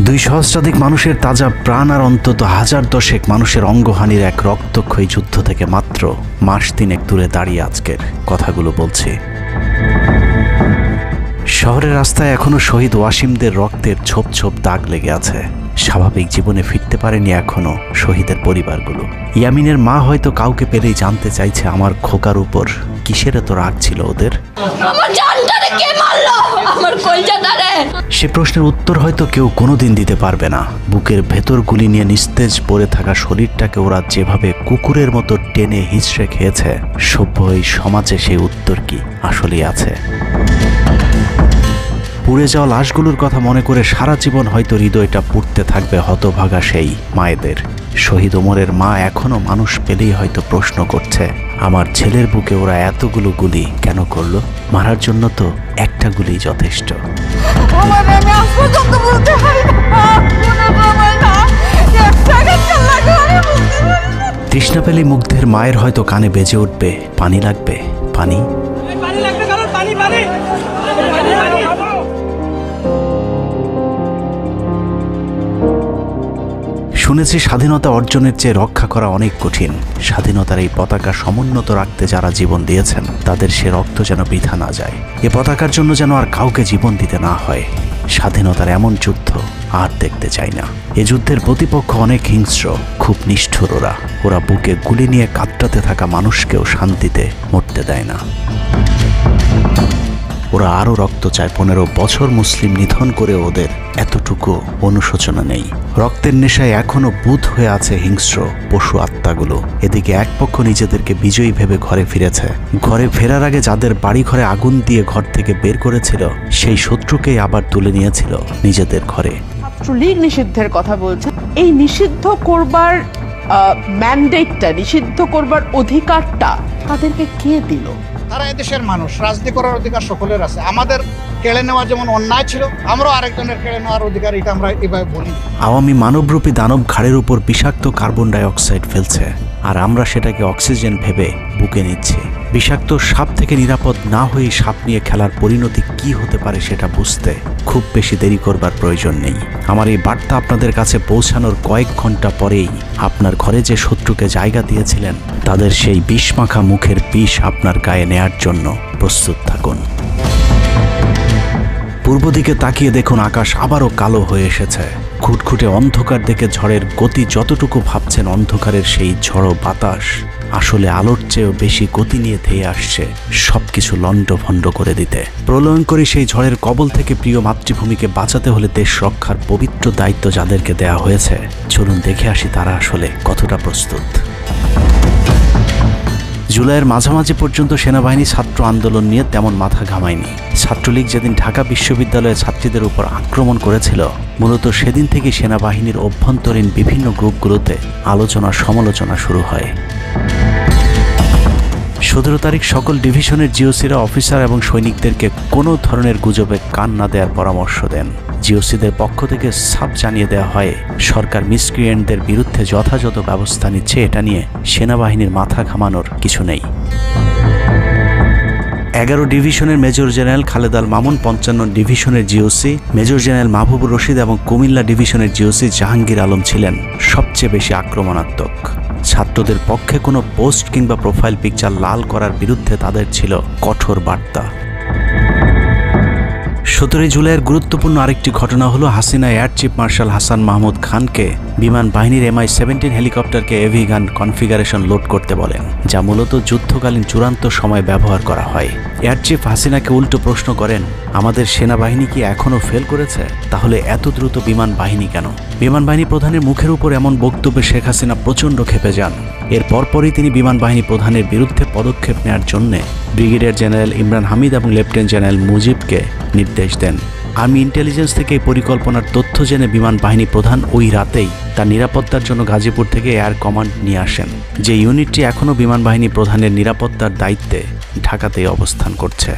দুই সহস্রাধিক মানুষের তাজা প্রাণ আর অন্তত হাজার দশেক মানুষের অঙ্গহানির এক রক্তক্ষয়ী যুদ্ধ থেকে মাত্র মাস তিনেক দূরে দাঁড়িয়ে আজকের কথাগুলো বলছি। শহরের রাস্তায় এখনো শহীদ ওয়াসিমদের রক্তের ছোপ ছোপ দাগ লেগে আছে। স্বাভাবিক জীবনে ফিরতে পারেনি এখনো শহীদের পরিবারগুলো। ইয়ামিনের মা হয়তো কাউকে পেলেই জানতে চাইছে আমার খোকার উপর কিসের এত রাগ ছিল ওদের। সে প্রশ্নের উত্তর হয়তো কেউ কোনোদিন দিতে পারবে না। বুকের ভেতর গুলি নিয়ে নিস্তেজ পড়ে থাকা শরীরটাকে ওরা যেভাবে কুকুরের মতো টেনে হিঁচড়ে খেয়েছে, সভ্য এই সমাজে সেই উত্তর কি আসলেই আছে? পুড়ে যাওয়া লাশগুলোর কথা মনে করে সারা জীবন হয়তো হৃদয়টা পুড়তে থাকবে হতভাগা সেই মায়েদের। শহীদ ওমরের মা এখনো মানুষ পেলেই হয়তো প্রশ্ন করছে, আমার ছেলের বুকে ওরা এতগুলো গুলি কেন করলো? মারার জন্য তো একটা গুলি যথেষ্ট। তৃষ্ণা পেলে মুগ্ধের মায়ের হয়তো কানে বেজে উঠবে, পানি লাগবে, পানি। শুনেছি স্বাধীনতা অর্জনের চেয়ে রক্ষা করা অনেক কঠিন। স্বাধীনতার এই পতাকা সমুন্নত রাখতে যারা জীবন দিয়েছেন তাদের সে রক্ত যেন বৃথা না যায়। এ পতাকার জন্য যেন আর কাউকে জীবন দিতে না হয়। স্বাধীনতার এমন যুদ্ধ আর দেখতে চাই না। এ যুদ্ধের প্রতিপক্ষ অনেক হিংস্র, খুব নিষ্ঠুর। ওরা বুকে গুলি নিয়ে কাতরাতে থাকা মানুষকেও শান্তিতে মরতে দেয় না। ওরা আরও রক্ত চায়। 15 বছর মুসলিম নিধন করে ওদের এতটুকু অনুশোচনা নেই। রক্তের নেশায় এখনো বুঁদ হয়ে আছে হিংস্র পশু আত্মাগুলো। এদিকে এক পক্ষ নিজেদেরকে বিজয়ী ভেবে ঘরে ফিরেছে। ঘরে ফেরার আগে যাদের বাড়ি ঘরে আগুন দিয়ে ঘর থেকে বের করেছিল, সেই শত্রুকেই আবার তুলে নিয়েছিল নিজেদের ঘরে। ছাত্রলীগ নিষিদ্ধের কথা বলছে। এই নিষিদ্ধ করবার ম্যান্ডেটটা, নিষিদ্ধ করবার অধিকারটা তাদেরকে কে দিল? তারা এদেশের মানুষ, রাজনীতি করার অধিকার সকলের আছে। আমাদের কেড়ে নেওয়া যেমন অন্যায় ছিল, আমরাও আরেকজনের কেড়ে নেওয়ার অধিকার, এটা আমরা এভাবে বলি। আওয়ামী মানবরূপী দানব ঘাড়ের উপর বিষাক্ত কার্বন ডাই অক্সাইড ফেলছে, আর আমরা সেটাকে অক্সিজেন ভেবে বুকে নিচ্ছি। বিষাক্ত সাপ থেকে নিরাপদ না হয়ে সাপ নিয়ে খেলার পরিণতি কি হতে পারে সেটা বুঝতে খুব বেশি দেরি করবার প্রয়োজন নেই। আমার এই বার্তা আপনাদের কাছে পৌঁছানোর কয়েক ঘন্টা পরেই আপনার ঘরে যে শত্রুকে জায়গা দিয়েছিলেন তাদের সেই বিষমাখা মুখের বিষ আপনার গায়ে নেয়ার জন্য প্রস্তুত থাকুন। পূর্ব দিকে তাকিয়ে দেখুন, আকাশ আবারও কালো হয়ে এসেছে। ঘুটঘুটে অন্ধকার দেখে ঝড়ের গতি যতটুকু ভাবছেন অন্ধকারের সেই ঝড়ো বাতাস আসলে আলোর চেয়েও বেশি গতি নিয়ে ধেয়ে আসছে সবকিছু লণ্ডভণ্ড করে দিতে। প্রলয়ঙ্করী সেই ঝড়ের কবল থেকে প্রিয় মাতৃভূমিকে বাঁচাতে হলে দেশ রক্ষার পবিত্র দায়িত্ব যাদেরকে দেয়া হয়েছে, চলুন দেখে আসি তারা আসলে কতটা প্রস্তুত। জুলাইয়ের মাঝামাঝি পর্যন্ত সেনাবাহিনী ছাত্র আন্দোলন নিয়ে তেমন মাথা ঘামায়নি। ছাত্রলীগ যেদিন ঢাকা বিশ্ববিদ্যালয়ের ছাত্রীদের উপর আক্রমণ করেছিল, মূলত সেদিন থেকে সেনাবাহিনীর অভ্যন্তরীণ বিভিন্ন গ্রুপগুলোতে আলোচনা সমালোচনা শুরু হয়। 17 তারিখ সকল ডিভিশনের জিওসিরা অফিসার এবং সৈনিকদেরকে কোনো ধরনের গুজবে কান না দেওয়ার পরামর্শ দেন। জিওসিদের পক্ষ থেকে সাফ জানিয়ে দেওয়া হয়, সরকার মিসক্রিয়েন্টদের বিরুদ্ধে যথাযথ ব্যবস্থা নিচ্ছে, এটা নিয়ে সেনাবাহিনীর মাথা ঘামানোর কিছু নেই। 11 ডিভিশনের মেজর জেনারেল খালেদ আল মামুন, 55 ডিভিশনের GOC major general Mahbubur Rashid এবং কুমিল্লা ডিভিশনের জিওসি জাহাঙ্গীর আলম ছিলেন সবচেয়ে বেশি আক্রমণাত্মক। ছাত্রদের পক্ষে কোনো পোস্ট কিংবা প্রোফাইল পিকচার লাল করার বিরুদ্ধে তাদের ছিল কঠোর বার্তা। 17 জুলাইয়ের গুরুত্বপূর্ণ আরেকটি ঘটনা হলো, Hasina air chief marshal Hasan Mahmud খানকে বিমান বাহিনীর MI-17 হেলিকপ্টারকে এভি গান কনফিগারেশন লোড করতে বলেন, যা মূলত যুদ্ধকালীন চূড়ান্ত সময় ব্যবহার করা হয়। এয়ার চিফ হাসিনাকে উল্টো প্রশ্ন করেন, আমাদের সেনাবাহিনী কি এখনও ফেল করেছে? তাহলে এত দ্রুত বিমান বাহিনী কেন? বিমান বাহিনী প্রধানের মুখের উপর এমন বক্তব্যে শেখ হাসিনা প্রচণ্ড ক্ষেপে যান। এর পরপরই তিনি বিমান বাহিনী প্রধানের বিরুদ্ধে পদক্ষেপ নেওয়ার জন্য ব্রিগেডিয়ার জেনারেল ইমরান হামিদ এবং লেফটেন্যান্ট জেনারেল মুজিবকে নির্দেশ দেন। আর্মি ইন্টেলিজেন্স থেকে এই পরিকল্পনার তথ্য জেনে বিমান বাহিনী প্রধান ওই রাতেই তার নিরাপত্তার জন্য গাজীপুর থেকে এয়ার কমান্ড নিয়ে আসেন, যে ইউনিটটি এখনও বিমান বাহিনী প্রধানের নিরাপত্তার দায়িত্বে ঢাকাতেই অবস্থান করছে।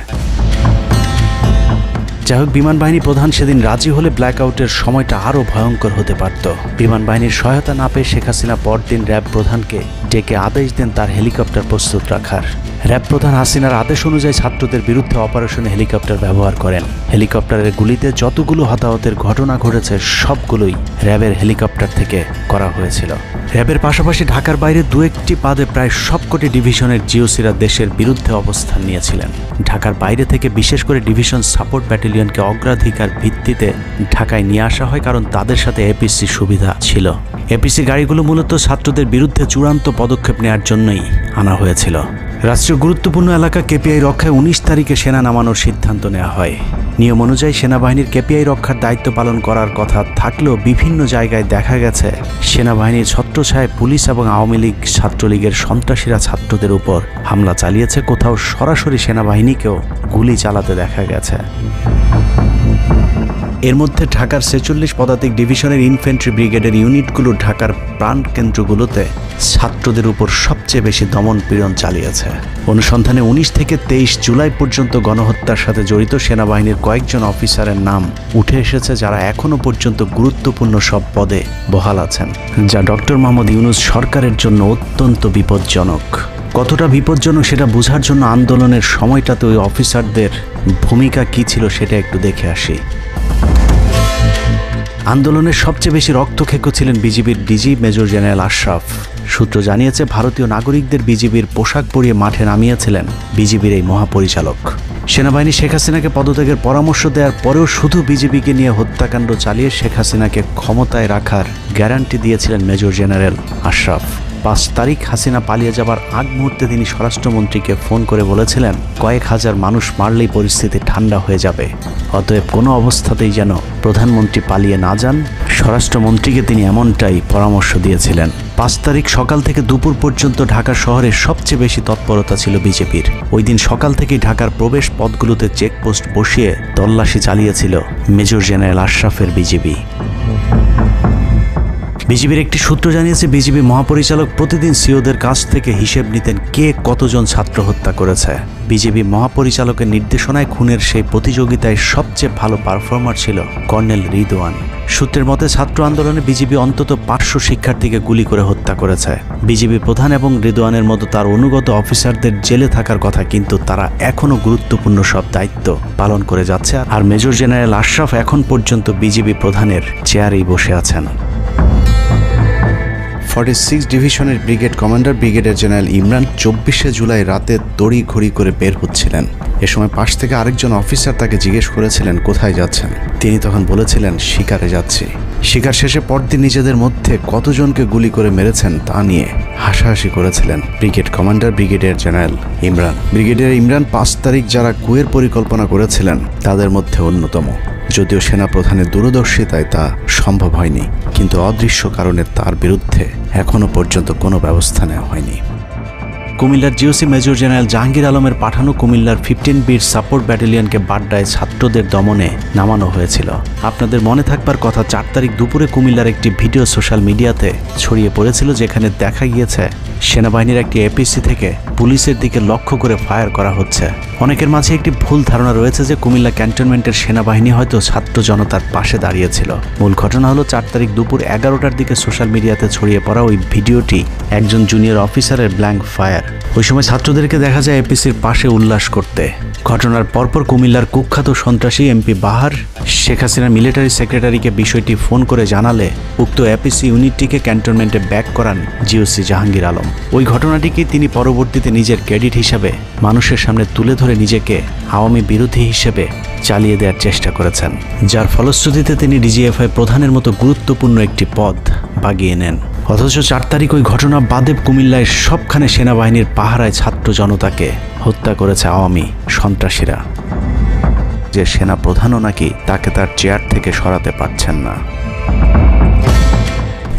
যাই হোক, বিমান বাহিনী প্রধান সেদিন রাজি হলে ব্ল্যাকআউটের সময়টা আরও ভয়ঙ্কর হতে পারত। বিমান বাহিনীর সহায়তা না পেয়ে শেখ হাসিনা পরদিন র্যাব প্রধানকে ডেকে আদেশ দেন তার হেলিকপ্টার প্রস্তুত রাখার। র্যাব প্রধান হাসিনার আদেশ অনুযায়ী ছাত্রদের বিরুদ্ধে অপারেশনে হেলিকপ্টার ব্যবহার করেন। হেলিকপ্টারের গুলিতে যতগুলো হতাহতের ঘটনা ঘটেছে সবগুলোই র্যাবের হেলিকপ্টার থেকে করা হয়েছিল। র্যাবের পাশাপাশি ঢাকার বাইরে দু একটি বাদে প্রায় সবকটি ডিভিশনের জিওসিরা দেশের বিরুদ্ধে অবস্থান নিয়েছিলেন। ঢাকার বাইরে থেকে বিশেষ করে ডিভিশন সাপোর্ট ব্যাটালিয়নকে অগ্রাধিকার ভিত্তিতে ঢাকায় নিয়ে আসা হয়, কারণ তাদের সাথে এপিসি সুবিধা ছিল। এপিসি গাড়িগুলো মূলত ছাত্রদের বিরুদ্ধে চূড়ান্ত পদক্ষেপ নেওয়ার জন্যই আনা হয়েছিল। রাষ্ট্রীয় গুরুত্বপূর্ণ এলাকা কেপিআই রক্ষায় 19 তারিখে সেনা নামানোর সিদ্ধান্ত নেওয়া হয়। নিয়ম অনুযায়ী সেনাবাহিনীর কেপিআই রক্ষার দায়িত্ব পালন করার কথা থাকলেও বিভিন্ন জায়গায় দেখা গেছে সেনাবাহিনীর ছত্রছায়ায় পুলিশ এবং আওয়ামী লীগ ছাত্রলীগের সন্ত্রাসীরা ছাত্রদের উপর হামলা চালিয়েছে। কোথাও সরাসরি সেনাবাহিনীকেও গুলি চালাতে দেখা গেছে। এর মধ্যে ঢাকার 46 পদাতিক ডিভিশনের ইনফ্যান্ট্রি ব্রিগেডের ইউনিটগুলো ঢাকার প্রাণকেন্দ্রগুলোতে ছাত্রদের উপর সবচেয়ে বেশি দমন পীড়ন চালিয়েছে। অনুসন্ধানে 19 থেকে 23 জুলাই পর্যন্ত গণহত্যার সাথে জড়িত সেনাবাহিনীর কয়েকজন অফিসারের নাম উঠে এসেছে, যারা এখনো পর্যন্ত গুরুত্বপূর্ণ সব পদে বহাল আছেন, যা ডক্টর মোহাম্মদ ইউনূস সরকারের জন্য অত্যন্ত বিপজ্জনক। কতটা বিপজ্জনক সেটা বোঝার জন্য আন্দোলনের সময়টাতে ওই অফিসারদের ভূমিকা কী ছিল সেটা একটু দেখে আসি। আন্দোলনের সবচেয়ে বেশি রক্তক্ষেকো ছিলেন বিজিবির ডিজি মেজর জেনারেল আশরাফ। সূত্র জানিয়েছে ভারতীয় নাগরিকদের বিজিবির পোশাক পরিয়ে মাঠে নামিয়েছিলেন বিজিবির এই মহাপরিচালক। সেনাবাহিনী শেখ হাসিনাকে পদত্যাগের পরামর্শ দেওয়ার পরেও শুধু বিজিবিকে নিয়ে হত্যাকাণ্ড চালিয়ে শেখ হাসিনাকে ক্ষমতায় রাখার গ্যারান্টি দিয়েছিলেন মেজর জেনারেল আশরাফ। 5 তারিখ হাসিনা পালিয়ে যাবার আগ মুহূর্তে তিনি স্বরাষ্ট্রমন্ত্রীকে ফোন করে বলেছিলেন, কয়েক হাজার মানুষ মারলেই পরিস্থিতি ঠান্ডা হয়ে যাবে, অতএব কোনো অবস্থাতেই যেন প্রধানমন্ত্রী পালিয়ে না যান। স্বরাষ্ট্রমন্ত্রীকে তিনি এমনটাই পরামর্শ দিয়েছিলেন। 5 তারিখ সকাল থেকে দুপুর পর্যন্ত ঢাকা শহরে সবচেয়ে বেশি তৎপরতা ছিল বিজেপির। ওই দিন সকাল থেকেই ঢাকার প্রবেশ পথগুলোতে চেকপোস্ট বসিয়ে তল্লাশি চালিয়েছিল মেজর জেনারেল আশরাফের বিজিবি। বিজিবির একটি সূত্র জানিয়েছে বিজিবি মহাপরিচালক প্রতিদিন সিওদের কাছ থেকে হিসেব নিতেন কে কতজন ছাত্র হত্যা করেছে। বিজিবি মহাপরিচালকের নির্দেশনায় খুনের সেই প্রতিযোগিতায় সবচেয়ে ভালো পারফর্মার ছিল কর্নেল রিদওয়ান। সূত্রের মতে ছাত্র আন্দোলনে বিজিবি অন্তত 500 শিক্ষার্থীকে গুলি করে হত্যা করেছে। বিজিবি প্রধান এবং রিদওয়ানের মতো তার অনুগত অফিসারদের জেলে থাকার কথা, কিন্তু তারা এখনও গুরুত্বপূর্ণ সব দায়িত্ব পালন করে যাচ্ছে। আর মেজর জেনারেল আশরাফ এখন পর্যন্ত বিজিবি প্রধানের চেয়ারেই বসে আছেন। 46 ডিভিশনের brigade commander brigadier general Imran 24শে জুলাই রাতে তড়িঘড়ি করে বের হচ্ছিলেন। এ সময় পাশ থেকে আরেকজন অফিসার তাকে জিজ্ঞেস করেছিলেন কোথায় যাচ্ছেন। তিনি তখন বলেছিলেন শিকারে যাচ্ছি। শিকার শেষে পরদিন নিজেদের মধ্যে কতজনকে গুলি করে মেরেছেন তা নিয়ে হাসাহাসি করেছিলেন brigade commander brigadier general Imran. Brigadier Imran 5 তারিখ যারা কুয়ের পরিকল্পনা করেছিলেন তাদের মধ্যে অন্যতম। যদিও সেনা প্রধানের দূরদর্শিতায় তা সম্ভব হয়নি, কিন্তু অদৃশ্য কারণে তার বিরুদ্ধে এখনো পর্যন্ত কোনো ব্যবস্থা নেওয়া হয়নি। কুমিল্লার জিওসি মেজর জেনারেল জাহাঙ্গীর আলমের পাঠানো কুমিল্লার 15 বিট সাপোর্ট ব্যাটালিয়নকে বাড্ডায় ছাত্রদের দমনে নামানো হয়েছিল। আপনাদের মনে থাকবার কথা, 4 তারিখ দুপুরে কুমিল্লার একটি ভিডিও সোশ্যাল মিডিয়াতে ছড়িয়ে পড়েছিল, যেখানে দেখা গিয়েছে সেনাবাহিনীর একটি এপিসি থেকে পুলিশের দিকে লক্ষ্য করে ফায়ার করা হচ্ছে। অনেকের মাঝে একটি ভুল ধারণা রয়েছে যে কুমিল্লা ক্যান্টনমেন্টের সেনাবাহিনী হয়তো ছাত্র জনতার পাশে দাঁড়িয়েছিল। মূল ঘটনা হলো 4 তারিখ দুপুর 11টার দিকে সোশ্যাল মিডিয়াতে ছড়িয়ে পড়া ওই ভিডিওটি একজন জুনিয়র অফিসারের ব্ল্যাঙ্ক ফায়ার। ওই সময় ছাত্রদেরকে দেখা যায় এপিসির পাশে উল্লাস করতে। ঘটনার পরপর কুমিল্লার কুখ্যাত সন্ত্রাসী এমপি বাহার শেখ হাসিনার মিলিটারি সেক্রেটারিকে বিষয়টি ফোন করে জানালে উক্ত এপিসি ইউনিটটিকে ক্যান্টনমেন্টে ব্যাক করান জিওসি জাহাঙ্গীর আলম। ওই ঘটনাটিকে তিনি পরবর্তীতে নিজের ক্রেডিট হিসাবে মানুষের সামনে তুলে ধরে নিজেকে আওয়ামী বিরোধী হিসেবে চালিয়ে দেওয়ার চেষ্টা করেছেন, যার ফলশ্রুতিতে তিনি ডিজিএফআই প্রধানের মতো গুরুত্বপূর্ণ একটি পদ বাগিয়ে নেন। অথচ 4 তারিখ ওই ঘটনা বাদে কুমিল্লায় সবখানে সেনাবাহিনীর পাহারায় ছাত্র জনতাকে হত্যা করেছে আওয়ামী সন্ত্রাসীরা। যে সেনা প্রধানও নাকি তাকে তার চেয়ার থেকে সরাতে পারছেন না।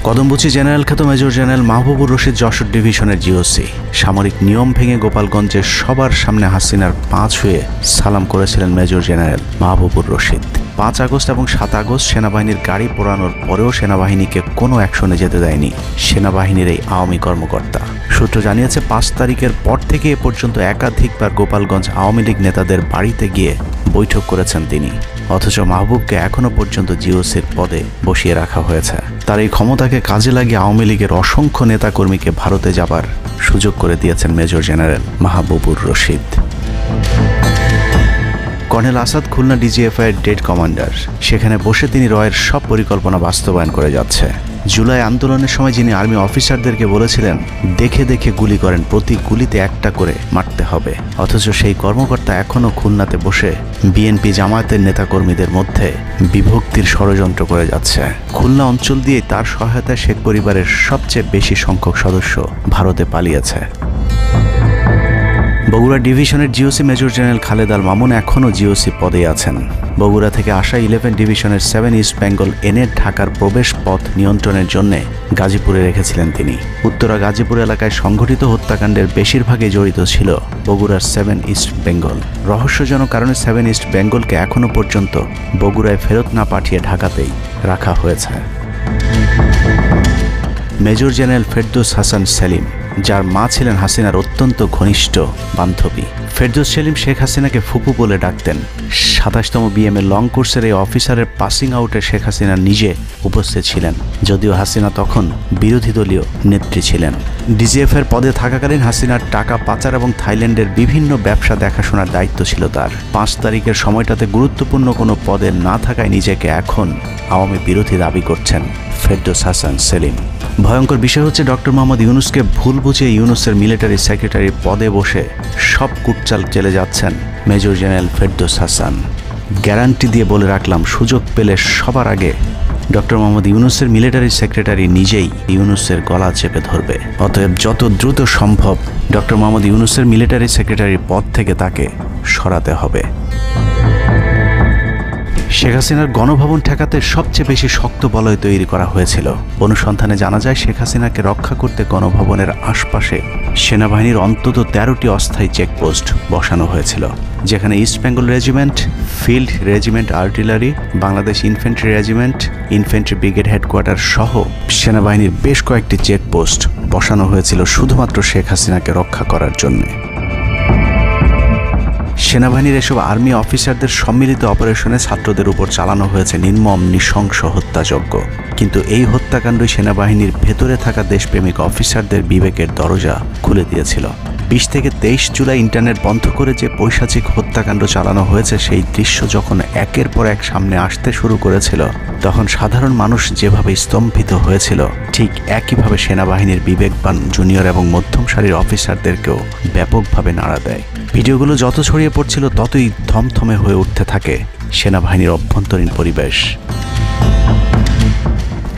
কদমবুচি জেনারেল খ্যাত মেজর জেনারেল মাহবুবুর রশিদ যশোর ডিভিশনের জিওসি সামরিক নিয়ম ভেঙে গোপালগঞ্জের সবার সামনে হাসিনার পা ছুঁয়ে সালাম করেছিলেন major general Mahbubur Rashid. 5 August এবং 7 আগস্ট সেনাবাহিনীর গাড়ি পোড়ানোর পরেও সেনাবাহিনীকে কোনো অ্যাকশনে যেতে দেয়নি সেনাবাহিনীর এই আওয়ামী কর্মকর্তা। সূত্র জানিয়েছে 5 তারিখের পর থেকে এ পর্যন্ত একাধিকবার গোপালগঞ্জ আওয়ামী লীগ নেতাদের বাড়িতে গিয়ে বৈঠক করেছেন তিনি। অথচ মাহবুবকে এখনো পর্যন্ত জিওসির পদে বসিয়ে রাখা হয়েছে। তার এই ক্ষমতাকে কাজে লাগিয়ে আওয়ামী লীগের অসংখ্য নেতাকর্মীকে ভারতে যাবার সুযোগ করে দিয়েছেন major general Mahbubur Rashid. Colonel Asad Khulna DGFI এর ডেড কমান্ডার। সেখানে বসে তিনি রয়ের সব পরিকল্পনা বাস্তবায়ন করে যাচ্ছে। জুলাই আন্দোলনের সময় যিনি আর্মি অফিসারদেরকে বলেছিলেন দেখে দেখে গুলি করেন, প্রতি গুলিতে একটা করে মারতে হবে, অথচ সেই কর্মকর্তা এখনও খুলনাতে বসে বিএনপি জামায়াতের নেতাকর্মীদের মধ্যে বিভক্তির ষড়যন্ত্র করে যাচ্ছে। খুলনা অঞ্চল দিয়ে তার সহায়তায় শেখ পরিবারের সবচেয়ে বেশি সংখ্যক সদস্য ভারতে পালিয়েছে। বগুড়া ডিভিশনের GOC major general Khaled Al Mamun এখনও জিওসি পদে আছেন। বগুড়া থেকে আসা 11 ডিভিশনের 7 ইস্ট বেঙ্গল এনে ঢাকার প্রবেশ পথ নিয়ন্ত্রণের জন্য গাজীপুরে রেখেছিলেন তিনি। উত্তরা গাজীপুর এলাকায় সংঘটিত হত্যাকাণ্ডের বেশিরভাগই জড়িত ছিল বগুড়ার 7 ইস্ট বেঙ্গল। রহস্যজনক কারণে 7 ইস্ট বেঙ্গলকে এখনও পর্যন্ত বগুড়ায় ফেরত না পাঠিয়ে ঢাকাতেই রাখা হয়েছে। মেজর জেনারেল ফেরদৌস হাসান সেলিম, যার মা ছিলেন হাসিনার অত্যন্ত ঘনিষ্ঠ বান্ধবী। ফেরদৌস সেলিম শেখ হাসিনাকে ফুপু বলে ডাকতেন। 27তম বিএমএ লং কোর্সের এই অফিসারের পাসিং আউটে শেখ হাসিনা নিজে উপস্থিত ছিলেন, যদিও হাসিনা তখন বিরোধী দলীয় নেত্রী ছিলেন। ডিজিএফের পদে থাকাকালীন হাসিনার টাকা পাচার এবং থাইল্যান্ডের বিভিন্ন ব্যবসা দেখাশোনার দায়িত্ব ছিল তার। 5 তারিখের সময়টাতে গুরুত্বপূর্ণ কোনো পদে না থাকায় নিজেকে এখন আওয়ামী বিরোধী দাবি করছেন ফেরদৌস হাসান সেলিম। ভয়ঙ্কর বিষয় হচ্ছে ডক্টর মোহাম্মদ ইউনূসকে ভুল বুঝে ইউনূসের মিলিটারি সেক্রেটারির পদে বসে সব কুটচাল চলে যাচ্ছেন major general Ferdous Hasan. Guarantee দিয়ে বলে রাখলাম, সুযোগ পেলে সবার আগে ডক্টর মোহাম্মদ ইউনূসের মিলিটারি সেক্রেটারি নিজেই ইউনূসের গলা চেপে ধরবে। অতএব যত দ্রুত সম্ভব ডক্টর মোহাম্মদ ইউনূসের মিলিটারি সেক্রেটারির পদ থেকে তাকে সরাতে হবে। শেখ হাসিনার গণভবন ঠেকাতে সবচেয়ে বেশি শক্ত বলয় তৈরি করা হয়েছিল। অনুসন্ধানে জানা যায় শেখ হাসিনাকে রক্ষা করতে গণভবনের আশপাশে সেনাবাহিনীর অন্তত 13টি অস্থায়ী চেকপোস্ট বসানো হয়েছিল, যেখানে east Bengal regiment, field regiment artillery, Bangladesh infantry regiment, infantry brigade headquarter সহ সেনাবাহিনীর বেশ কয়েকটি চেকপোস্ট বসানো হয়েছিল শুধুমাত্র শেখ হাসিনাকে রক্ষা করার জন্য। সেনাবাহিনীর এসব আর্মি অফিসারদের সম্মিলিত অপারেশনে ছাত্রদের উপর চালানো হয়েছে নির্মম নৃশংস হত্যাযজ্ঞ। কিন্তু এই হত্যাকাণ্ডই সেনাবাহিনীর ভেতরে থাকা দেশপ্রেমিক অফিসারদের বিবেকের দরজা খুলে দিয়েছিল। 20 থেকে 23 জুলাই ইন্টারনেট বন্ধ করে যে পৈশাচিক হত্যাকাণ্ড চালানো হয়েছে, সেই দৃশ্য যখন একের পর এক সামনে আসতে শুরু করেছিল, তখন সাধারণ মানুষ যেভাবে স্তম্ভিত হয়েছিল, ঠিক একইভাবে সেনাবাহিনীর বিবেকবান জুনিয়র এবং মধ্যম সারির অফিসারদেরকেও ব্যাপকভাবে নাড়া দেয়। ভিডিওগুলো যত ছড়িয়ে পড়ছিল ততই থমথমে হয়ে উঠতে থাকে সেনাবাহিনীর অভ্যন্তরীণ পরিবেশ।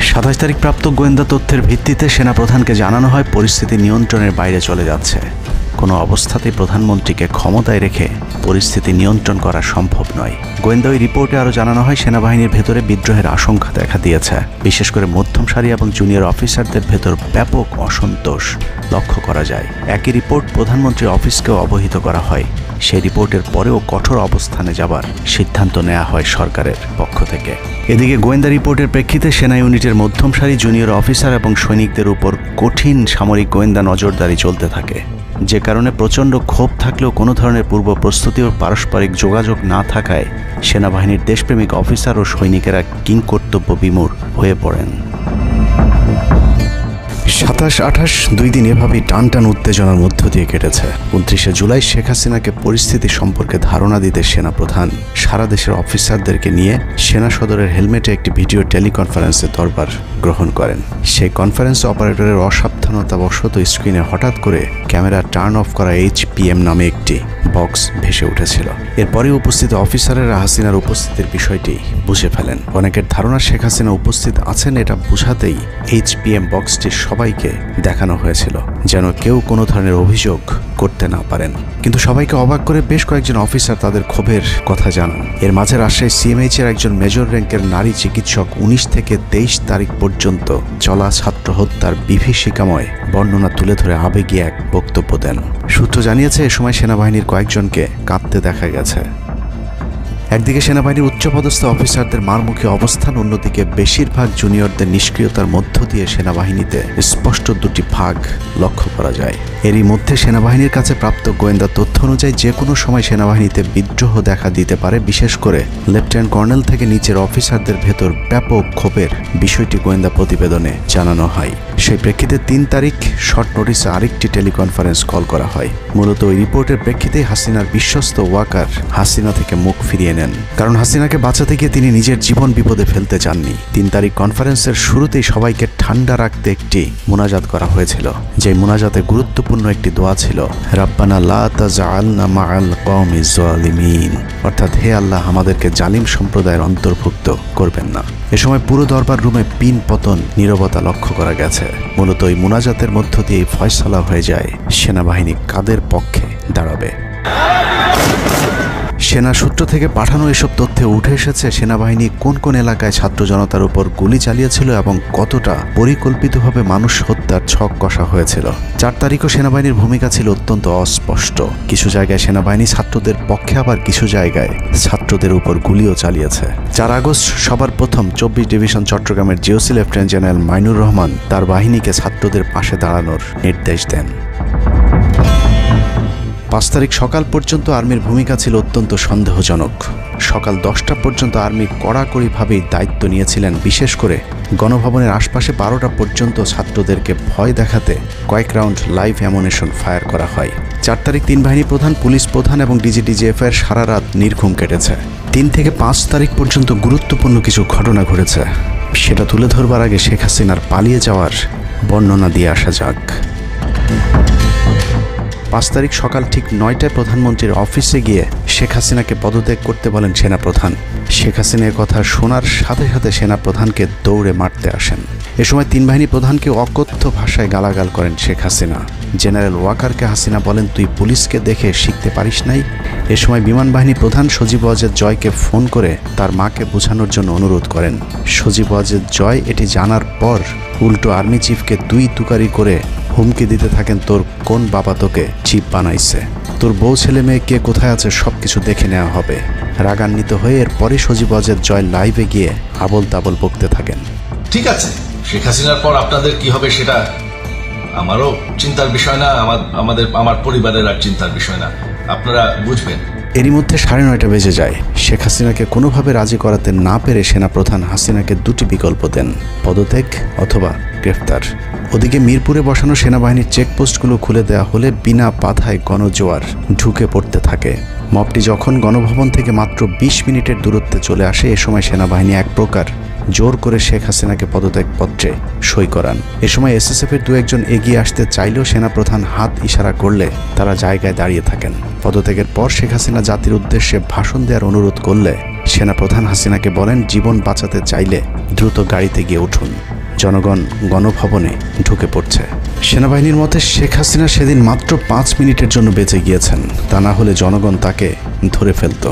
27 তারিখ প্রাপ্ত গোয়েন্দা তথ্যের ভিত্তিতে সেনাপ্রধানকে জানানো হয় পরিস্থিতি নিয়ন্ত্রণের বাইরে চলে যাচ্ছে। কোনো অবস্থাতেই প্রধানমন্ত্রীকে ক্ষমতায় রেখে পরিস্থিতি নিয়ন্ত্রণ করা সম্ভব নয়। গোয়েন্দা ওই রিপোর্টে আরও জানানো হয় সেনাবাহিনীর ভেতরে বিদ্রোহের আশঙ্কা দেখা দিয়েছে। বিশেষ করে মধ্যম সারি এবং জুনিয়র অফিসারদের ভেতর ব্যাপক অসন্তোষ লক্ষ্য করা যায়। একই রিপোর্ট প্রধানমন্ত্রীর অফিসকেও অবহিত করা হয়। সেই রিপোর্টের পরেও কঠোর অবস্থানে যাবার সিদ্ধান্ত নেওয়া হয় সরকারের পক্ষ থেকে। এদিকে গোয়েন্দা রিপোর্টের প্রেক্ষিতে সেনা ইউনিটের মধ্যম সারি, জুনিয়র অফিসার এবং সৈনিকদের উপর কঠিন সামরিক গোয়েন্দা নজরদারি চলতে থাকে, যে কারণে প্রচণ্ড ক্ষোভ থাকলেও কোনো ধরনের পূর্ব প্রস্তুতি ও পারস্পরিক যোগাযোগ না থাকায় সেনাবাহিনীর দেশপ্রেমিক অফিসার ও সৈনিকেরা কিংকর্তব্য বিমূঢ় হয়ে পড়েন। 27-28 2 দিন এভাবেই টানটান উত্তেজনার মধ্য দিয়ে কেটেছে। 29শে জুলাই শেখ হাসিনাকে পরিস্থিতি সম্পর্কে ধারণা দিতে সেনাপ্রধান সারা দেশের অফিসারদেরকে নিয়ে সেনা সদরের হেলমেটে একটি ভিডিও টেলিকনফারেন্সে দরবার গ্রহণ করেন। সেই কনফারেন্স অপারেটরের অসাবধানতাবশত স্ক্রিনে হঠাৎ করে ক্যামেরা টার্ন অফ করা HPM নামে একটি বক্স ভেসে উঠেছিল। এরপরে উপস্থিত অফিসারেরা হাসিনার উপস্থিতির বিষয়টি বুঝে ফেলেন। অনেকের ধারণা শেখ হাসিনা উপস্থিত আছেন এটা বুঝাতেই HPM বক্সটি সবাইকে দেখানো হয়েছিল, যেন কেউ কোনো ধরনের অভিযোগ করতে না পারেন। কিন্তু সবাইকে অবাক করে বেশ কয়েকজন অফিসার তাদের ক্ষোভের কথা জানান। এর মাঝে রাজশাহী CMH এর একজন মেজর র্যাঙ্কের নারী চিকিৎসক 19 থেকে 23 তারিখ পর্যন্ত চলা ছাত্র হত্যার বিভীষিকাময় বর্ণনা তুলে ধরে আবেগী এক বক্তব্য দেন। সূত্র জানিয়েছে এ সময় সেনাবাহিনীর কয়েকজনকে কাঁদতে দেখা গেছে। একদিকে সেনাবাহিনীর উচ্চপদস্থ অফিসারদের মারমুখী অবস্থান, অন্যদিকে বেশিরভাগ জুনিয়রদের নিষ্ক্রিয়তার মধ্য দিয়ে সেনাবাহিনীতে স্পষ্ট দুটি ভাগ লক্ষ্য করা যায়। এরই মধ্যে সেনাবাহিনীর কাছে প্রাপ্ত গোয়েন্দা তথ্য অনুযায়ী যে কোনো সময় সেনাবাহিনীতে বিদ্রোহ দেখা দিতে পারে। বিশেষ করে লেফটেন্যান্ট কর্নেল থেকে নিচের অফিসারদের ভেতর ব্যাপক ক্ষোভের বিষয়টি গোয়েন্দা প্রতিবেদনে জানানো হয়। সেই প্রেক্ষিতে 3 তারিখ শর্ট নোটিসে আরেকটি টেলিকনফারেন্স কল করা হয়। মূলত ওই রিপোর্টের প্রেক্ষিতেই হাসিনার বিশ্বস্ত ওয়াকার হাসিনা থেকে মুখ ফিরিয়ে নেন, কারণ হাসিনাকে বাঁচাতে গিয়ে তিনি নিজের জীবন বিপদে ফেলতে চাননি। 3 তারিখ কনফারেন্সের শুরুতেই সবাইকে ঠান্ডা রাখতে একটি মোনাজাত করা হয়েছিল। যে মোনাজাতে গুরুত্বপূর্ণ একটি দোয়া ছিল, রাব্বানা লা তাজআলনা মাআল কওমিজ জালিমিন, অর্থাৎ হে আল্লাহ, আমাদেরকে জালিম সম্প্রদায়ের অন্তর্ভুক্ত করবেন না। এ সময় পুরো দরবার রুমে পিন পতন নীরবতা লক্ষ্য করা গেছে। মূলত ওই মোনাজাতের মধ্য দিয়ে ফয়সালা হয়ে যায় সেনাবাহিনী কাদের পক্ষে দাঁড়াবে। সেনা সূত্র থেকে পাঠানো এসব তথ্যে উঠে এসেছে সেনাবাহিনী কোন কোন এলাকায় ছাত্র জনতার উপর গুলি চালিয়েছিল এবং কতটা পরিকল্পিতভাবে মানুষ হত্যার ছক কষা হয়েছিল। 4 তারিখও সেনাবাহিনীর ভূমিকা ছিল অত্যন্ত অস্পষ্ট। কিছু জায়গায় সেনাবাহিনী ছাত্রদের পক্ষে, আবার কিছু জায়গায় ছাত্রদের উপর গুলিও চালিয়েছে। 4 আগস্ট সবার প্রথম 24 ডিভিশন চট্টগ্রামের GOC lieutenant general Mainur Rahman তার বাহিনীকে ছাত্রদের পাশে দাঁড়ানোর নির্দেশ দেন। 5 তারিখ সকাল পর্যন্ত আর্মির ভূমিকা ছিল অত্যন্ত সন্দেহজনক। সকাল 10টা পর্যন্ত আর্মি কড়াকড়িভাবেই দায়িত্ব নিয়েছিলেন। বিশেষ করে গণভবনের আশপাশে 12টা পর্যন্ত ছাত্রদেরকে ভয় দেখাতে কয়েক রাউন্ড লাইভ অ্যামুনেশন ফায়ার করা হয়। 4 তারিখ 3 বাহিনী প্রধান, পুলিশ প্রধান এবং ডিজিডিজিএফআইয়ের সারা রাত নির্ঘুম কেটেছে। 3 থেকে 5 তারিখ পর্যন্ত গুরুত্বপূর্ণ কিছু ঘটনা ঘটেছে, সেটা তুলে ধরবার আগে শেখ হাসিনার পালিয়ে যাওয়ার বর্ণনা দিয়ে আসা যাক। 5 তারিখ সকাল ঠিক 9টায় প্রধানমন্ত্রীর অফিসে গিয়ে শেখ হাসিনাকে পদত্যাগ করতে বলেন সেনাপ্রধান। শেখ হাসিনার কথা শোনার সাথে সাথে সেনাপ্রধানকে দৌড়ে মারতে আসেন। এ সময় 3 বাহিনী প্রধানকে অকথ্য ভাষায় গালাগাল করেন শেখ হাসিনা। জেনারেল ওয়াকারকে হাসিনা বলেন, তুই পুলিশকে দেখে শিখতে পারিস নাই। এ সময় বিমান বাহিনী প্রধান সজীব ওয়াজেদ জয়কে ফোন করে তার মাকে বোঝানোর জন্য অনুরোধ করেন। সজীব ওয়াজেদ জয় এটি জানার পর উল্টো আর্মি চিফকে 2 তুকারি করে হুমকি দিতে থাকেন, তোর কোন বাবা তোকে চিফ বানাইছে, তোর বউ ছেলে মেয়ে কে কোথায় আছে সব কিছু দেখে নেওয়া হবে। রাগান্বিত হয়ে এরপরে সজীব ওয়াজেদ জয় লাইভে গিয়ে আবল তাবল বকতে থাকেন। ঠিক আছে, শেখ হাসিনার পর আপনাদের কি হবে সেটা আমারও চিন্তার বিষয় না, আমার পরিবারের আর চিন্তার বিষয় না, আপনারা বুঝবেন। এরই মধ্যে 9:30 বেজে যায়। শেখ হাসিনাকে কোনোভাবে রাজি করাতে না পেরে সেনাপ্রধান হাসিনাকে 2টি বিকল্প দেন, পদত্যাগ অথবা গ্রেফতার। ওদিকে মিরপুরে বসানো সেনাবাহিনীর চেকপোস্টগুলো খুলে দেওয়া হলে বিনা বাধায় গণজোয়ার ঢুকে পড়তে থাকে। মবটি যখন গণভবন থেকে মাত্র 20 মিনিটের দূরত্বে চলে আসে, এ সময় সেনাবাহিনী এক প্রকার জোর করে শেখ হাসিনাকে পদত্যাগপত্রে সই করান। এ সময় এসএসএফের 2-1 এগিয়ে আসতে চাইলেও সেনাপ্রধান হাত ইশারা করলে তারা জায়গায় দাঁড়িয়ে থাকেন। পদত্যাগের পর শেখ হাসিনা জাতির উদ্দেশ্যে ভাষণ দেওয়ার অনুরোধ করলে সেনাপ্রধান হাসিনাকে বলেন, জীবন বাঁচাতে চাইলে দ্রুত গাড়িতে গিয়ে উঠুন, জনগণ গণভবনে ঢুকে পড়ছে। সেনাবাহিনীর মতে শেখ হাসিনা সেদিন মাত্র 5 মিনিটের জন্য বেঁচে গিয়েছেন, তা না হলে জনগণ তাকে ধরে ফেলত।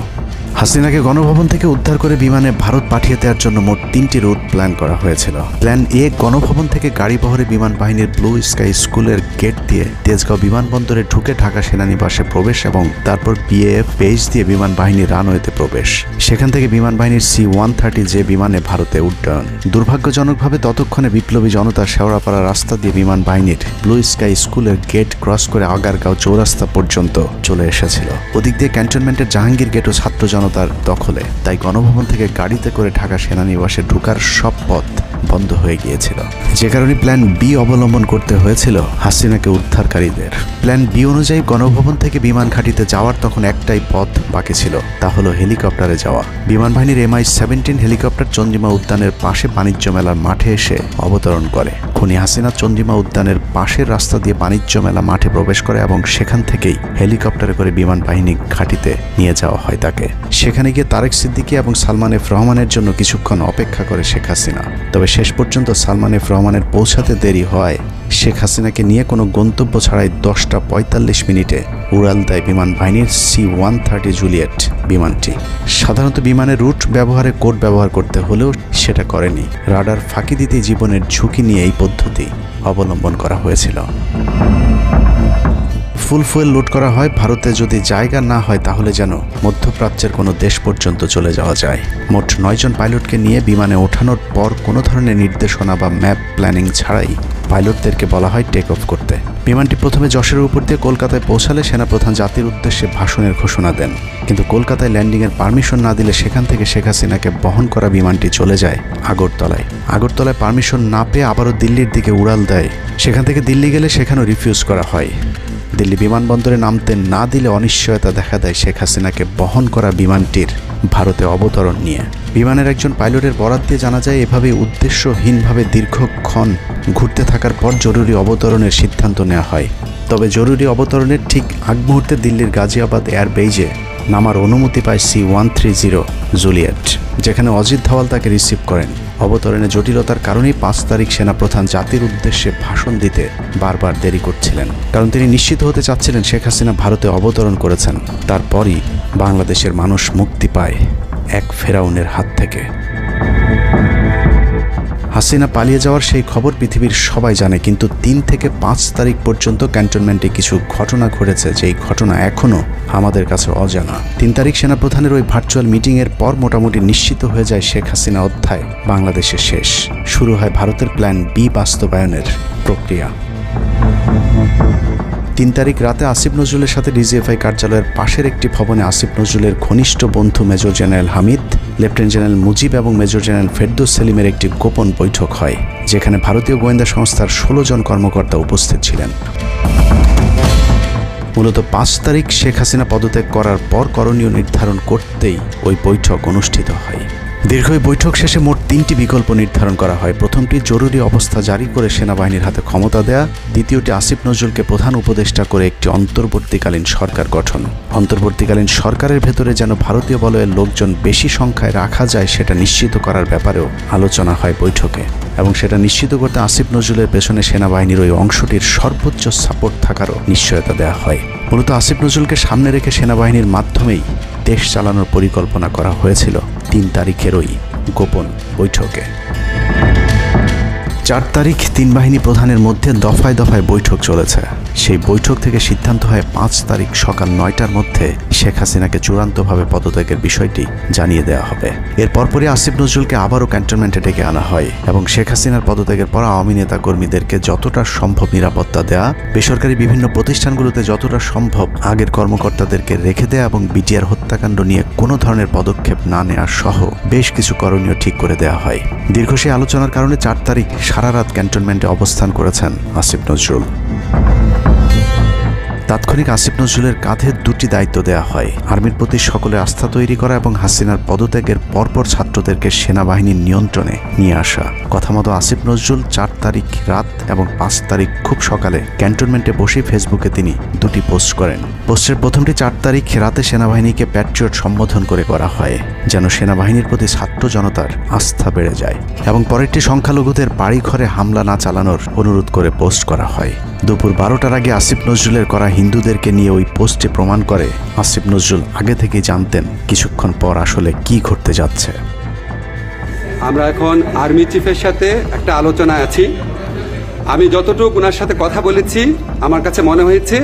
হাসিনাকে গণভবন থেকে উদ্ধার করে বিমানে ভারত পাঠিয়ে দেওয়ার জন্য মোট 3টি রুট প্ল্যান করা হয়েছিল। প্ল্যান এ, গণভবন থেকে গাড়ি বহরে বিমান বাহিনীর ব্লু স্কাই স্কুলের গেট দিয়ে তেজগাঁও বিমানবন্দরে ঢুকে ঢাকা সেনানিবাসে প্রবেশ এবং তারপর বিএএফ বেস দিয়ে বিমান বাহিনীর রানওয়েতে প্রবেশ। সেখান থেকে বিমান বাহিনীর C-130 যে বিমানে ভারতে উড্ডয়ন। দুর্ভাগ্যজনকভাবে ততক্ষণে বিপ্লবী জনতা শেওড়াপাড়া রাস্তা দিয়ে বিমান বাহিনীর ব্লু স্কাই স্কুলের গেট ক্রস করে আগারগাঁও চৌরাস্তা পর্যন্ত চলে এসেছিল। ওদিক দিয়ে ক্যান্টনমেন্টের জাহাঙ্গীর গেটও ছাত্র জনতার দখলে, তাই গণভবন থেকে গাড়িতে করে ঢাকা সেনানিবাসে ঢোকার সব পথ বন্ধ হয়ে গিয়েছিল, যে কারণে প্ল্যান বি অবলম্বন করতে হয়েছিল হাসিনাকে উদ্ধারকারীদের। প্ল্যান বি অনুযায়ী গণভবন থেকে বিমান ঘাঁটিতে যাওয়ার তখন একটাই পথ বাকি ছিল, তা হলো হেলিকপ্টারে যাওয়া। বিমান বাহিনীর MI-17 হেলিকপ্টার চন্দ্রিমা উদ্যানের পাশে বাণিজ্য মেলার মাঠে এসে অবতরণ করে। খুনি হাসিনা চন্দ্রিমা উদ্যানের পাশের রাস্তা দিয়ে বাণিজ্য মেলা মাঠে প্রবেশ করে এবং সেখান থেকেই হেলিকপ্টারে করে বিমান বাহিনী ঘাঁটিতে নিয়ে যাওয়া হয় তাকে। সেখানে গিয়ে তারেক সিদ্দিকী এবং সালমান এফ রহমানের জন্য কিছুক্ষণ অপেক্ষা করে শেখ হাসিনা। তবে শেষ পর্যন্ত সালমান এফ রহমানের পৌঁছাতে দেরি হয় শেখ হাসিনাকে নিয়ে কোনো গন্তব্য ছাড়াই 10:45 মিনিটে উড়াল দেয় বিমান বাহিনীর C-130 জুলিয়েট বিমানটি। সাধারণত বিমানের রুট ব্যবহারে কোড ব্যবহার করতে হলেও সেটা করেনি। রাডার ফাঁকি দিতে জীবনের ঝুঁকি নিয়ে এই পদ্ধতি অবলম্বন করা হয়েছিল। ফুল ফুয়েল লোড করা হয়। ভারতে যদি জায়গা না হয় তাহলে যেন মধ্যপ্রাচ্যের কোনো দেশ পর্যন্ত চলে যাওয়া যায়। মোট 9 জন পাইলটকে নিয়ে বিমানে ওঠানোর পর কোনো ধরনের নির্দেশনা বা ম্যাপ প্ল্যানিং ছাড়াই পাইলটদেরকে বলা হয় টেক অফ করতে। বিমানটি প্রথমে যশোরের উপর দিয়ে কলকাতায় পৌঁছালে সেনাপ্রধান জাতির উদ্দেশ্যে ভাষণের ঘোষণা দেন, কিন্তু কলকাতায় ল্যান্ডিংয়ের পারমিশন না দিলে সেখান থেকে শেখ হাসিনাকে বহন করা বিমানটি চলে যায় আগরতলায়। আগরতলায় পারমিশন না পেয়ে আবারও দিল্লির দিকে উড়াল দেয়। সেখান থেকে দিল্লি গেলে সেখানেও রিফিউজ করা হয়। দিল্লি বিমানবন্দরে নামতে না দিলে অনিশ্চয়তা দেখা দেয় শেখ হাসিনাকে বহন করা বিমানটির ভারতে অবতরণ নিয়ে। বিমানের একজন পাইলটের বরাত দিয়ে জানা যায়, এভাবে উদ্দেশ্যহীনভাবে দীর্ঘক্ষণ ঘুরতে থাকার পর জরুরি অবতরণের সিদ্ধান্ত নেওয়া হয়। তবে জরুরি অবতরণের ঠিক আগ মুহূর্তে দিল্লির গাজিয়াবাদ এয়ারবেজে নামার অনুমতি পায় C-130 জুলিয়েট, যেখানে অজিত ধওয়াল তাকে রিসিভ করেন। অবতরণে জটিলতার কারণেই 5 তারিখ সেনাপ্রধান জাতির উদ্দেশ্যে ভাষণ দিতে বারবার দেরি করছিলেন, কারণ তিনি নিশ্চিত হতে চাচ্ছিলেন শেখ হাসিনা ভারতে অবতরণ করেছেন। তারপরই বাংলাদেশের মানুষ মুক্তি পায় এক ফেরাউনের হাত থেকে। হাসিনা পালিয়ে যাওয়ার সেই খবর পৃথিবীর সবাই জানে, কিন্তু 3 থেকে 5 তারিখ পর্যন্ত ক্যান্টনমেন্টে কিছু ঘটনা ঘটেছে, যেই ঘটনা এখনও আমাদের কাছে অজানা। 3 তারিখ সেনাপ্রধানের ওই ভার্চুয়াল মিটিংয়ের পর মোটামুটি নিশ্চিত হয়ে যায় শেখ হাসিনা অধ্যায় বাংলাদেশে শেষ। শুরু হয় ভারতের প্ল্যান বি বাস্তবায়নের প্রক্রিয়া। 3 তারিখ রাতে আসিফ নজরুলের সাথে ডিজিএফআই কার্যালয়ের পাশের একটি ভবনে আসিফ নজরুলের ঘনিষ্ঠ বন্ধু major general Hamid, lieutenant general Mujib এবং মেজর জেনারেল ফেরদৌস সেলিমের একটি গোপন বৈঠক হয়, যেখানে ভারতীয় গোয়েন্দা সংস্থার 16 জন কর্মকর্তা উপস্থিত ছিলেন। মূলত 5 তারিখ শেখ হাসিনা পদত্যাগ করার পর করণীয় নির্ধারণ করতেই ওই বৈঠক অনুষ্ঠিত হয়। দীর্ঘ বৈঠক শেষে মোট 3টি বিকল্প নির্ধারণ করা হয়। প্রথমটি জরুরি অবস্থা জারি করে সেনাবাহিনীর হাতে ক্ষমতা দেয়া, দ্বিতীয়টি আসিফ নজরুলকে প্রধান উপদেষ্টা করে একটি অন্তর্বর্তীকালীন সরকার গঠন। অন্তর্বর্তীকালীন সরকারের ভেতরে যেন ভারতীয় বলয়ের লোকজন বেশি সংখ্যায় রাখা যায় সেটা নিশ্চিত করার ব্যাপারেও আলোচনা হয় বৈঠকে, এবং সেটা নিশ্চিত করতে আসিফ নজরুলের পেছনে সেনাবাহিনীর ওই অংশটির সর্বোচ্চ সাপোর্ট থাকারও নিশ্চয়তা দেওয়া হয়। মূলত আসিফ নজরুলকে সামনে রেখে সেনাবাহিনীর মাধ্যমেই দেশ চালানোর পরিকল্পনা করা হয়েছিল 3 তারিখের ওই গোপন বৈঠকে। 4 তারিখ 3 বাহিনী প্রধানের মধ্যে দফায় দফায় বৈঠক চলেছে। সেই বৈঠক থেকে সিদ্ধান্ত হয় 5 তারিখ সকাল 9টার মধ্যে শেখ হাসিনাকে চূড়ান্তভাবে পদত্যাগের বিষয়টি জানিয়ে দেওয়া হবে। এর পরপরই আসিফ নজরুলকে আবারও ক্যান্টনমেন্টে ডেকে আনা হয় এবং শেখ হাসিনার পদত্যাগের পর আওয়ামী নেতা কর্মীদেরকে যতটা সম্ভব নিরাপত্তা দেয়া, বেসরকারি বিভিন্ন প্রতিষ্ঠানগুলোতে যতটা সম্ভব আগের কর্মকর্তাদেরকে রেখে দেয়া এবং বিটিআর হত্যাকাণ্ড নিয়ে কোনো ধরনের পদক্ষেপ না নেওয়া সহ বেশ কিছু করণীয় ঠিক করে দেওয়া হয়। দীর্ঘ সেই আলোচনার কারণে 4 তারিখ সারা রাত ক্যান্টনমেন্টে অবস্থান করেছেন আসিফ নজরুল। তাৎক্ষণিক আসিফ নজরুলের কাঁধে 2টি দায়িত্ব দেওয়া হয়: আর্মির প্রতি সকলের আস্থা তৈরি করা এবং হাসিনার পদত্যাগের পরপর ছাত্রদেরকে সেনাবাহিনীর নিয়ন্ত্রণে নিয়ে আসা। কথা মতো আসিফ নজরুল 4 তারিখ রাত এবং 5 তারিখ খুব সকালে ক্যান্টনমেন্টে বসে ফেসবুকে তিনি 2টি পোস্ট করেন। পোস্টের প্রথমটি 4 তারিখ রাতে সেনাবাহিনীকে প্যাট্রিয়ট সম্বোধন করে করা হয়, যেন সেনাবাহিনীর প্রতি ছাত্র জনতার আস্থা বেড়ে যায়, এবং পরেরটি সংখ্যালঘুদের বাড়িঘরে হামলা না চালানোর অনুরোধ করে পোস্ট করা হয়। দুপুর 12টার আগে আসিফ নজরুলের করা হিন্দুদেরকে নিয়ে ওই পোস্টে প্রমাণ করে আসিফ নজরুল আগে থেকেই জানতেন কিছুক্ষণ পর আসলে কি ঘটতে যাচ্ছে। আমরা এখন আর্মি চিফের সাথে একটা আলোচনায় আছি। আমি যতটুকু ওনার সাথে কথা বলেছি আমার কাছে মনে হয়েছে,